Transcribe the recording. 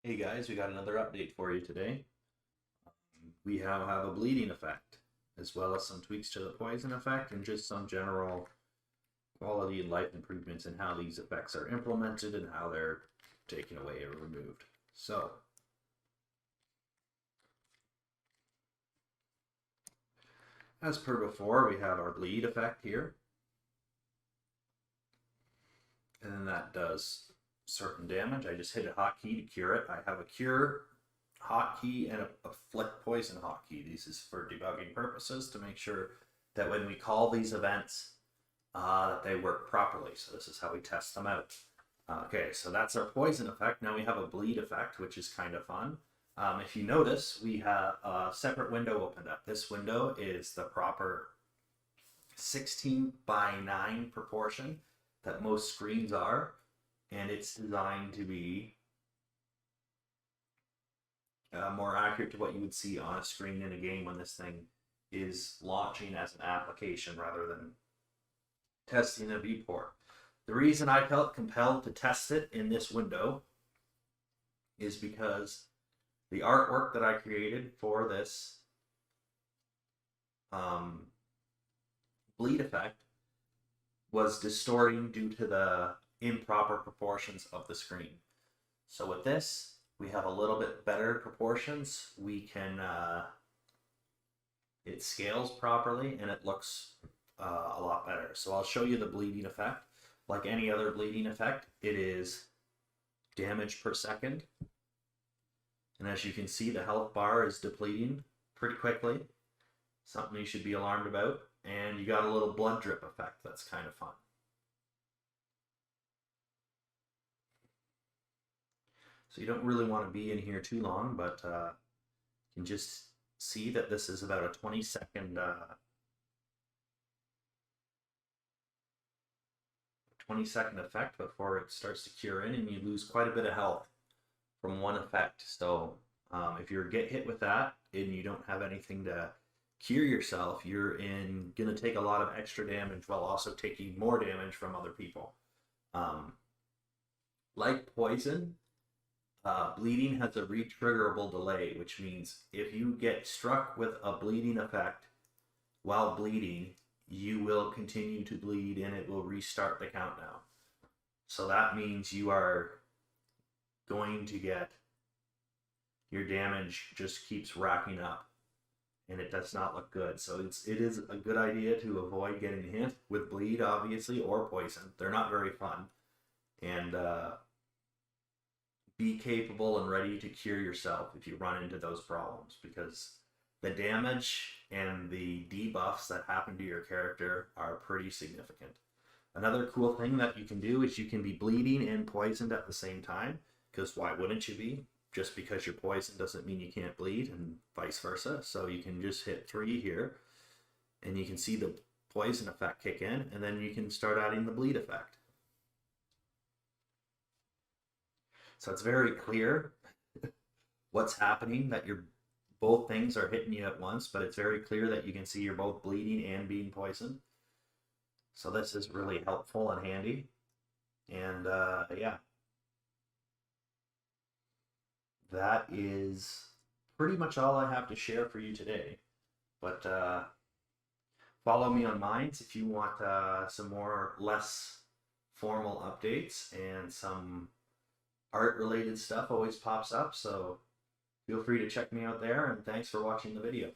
Hey guys, we got another update for you today. We have a bleeding effect, as well as some tweaks to the poison effect, and just some general quality and life improvements in how these effects are implemented and how they're taken away or removed. So, as per before, we have our bleed effect here, and then that does certain damage. I just hit a hotkey to cure it. I have a cure hotkey and a flick poison hotkey. This is for debugging purposes to make sure that when we call these events, that they work properly. So this is how we test them out. Okay, so that's our poison effect. Now we have a bleed effect, which is kind of fun. If you notice, we have a separate window opened up. This window is the proper 16:9 proportion that most screens are, and it's designed to be more accurate to what you would see on a screen in a game when this thing is launching as an application rather than testing a viewport. The reason I felt compelled to test it in this window is because the artwork that I created for this bleed effect was distorting due to the improper proportions of the screen. So with this, we have a little bit better proportions. We can, it scales properly and it looks a lot better. So I'll show you the bleeding effect. Like any other bleeding effect, it is damage per second. And as you can see, the health bar is depleting pretty quickly. Something you should be alarmed about. And you got a little blood drip effect that's kind of fun. So you don't really want to be in here too long, but you can just see that this is about a 20-second 20-second effect before it starts to cure in, and you lose quite a bit of health from one effect. So if you get hit with that and you don't have anything to cure yourself, you're gonna take a lot of extra damage while also taking more damage from other people. Like poison, bleeding has a retriggerable delay, which means if you get struck with a bleeding effect while bleeding, you will continue to bleed and it will restart the countdown. So that means you are going to get, your damage just keeps racking up and it does not look good. So it is a good idea to avoid getting hit with bleed, obviously, or poison. They're not very fun. And be capable and ready to cure yourself if you run into those problems, because the damage and the debuffs that happen to your character are pretty significant. Another cool thing that you can do is you can be bleeding and poisoned at the same time, because why wouldn't you be? Just because you're poisoned doesn't mean you can't bleed, and vice versa. So you can just hit 3 here, and you can see the poison effect kick in, and then you can start adding the bleed effect. So it's very clear what's happening, that you're both things are hitting you at once, but it's very clear that you can see you're both bleeding and being poisoned. So this is really helpful and handy. And yeah, that is pretty much all I have to share for you today. But follow me on Minds if you want some more less formal updates, and some art related stuff always pops up. So feel free to check me out there, and thanks for watching the video.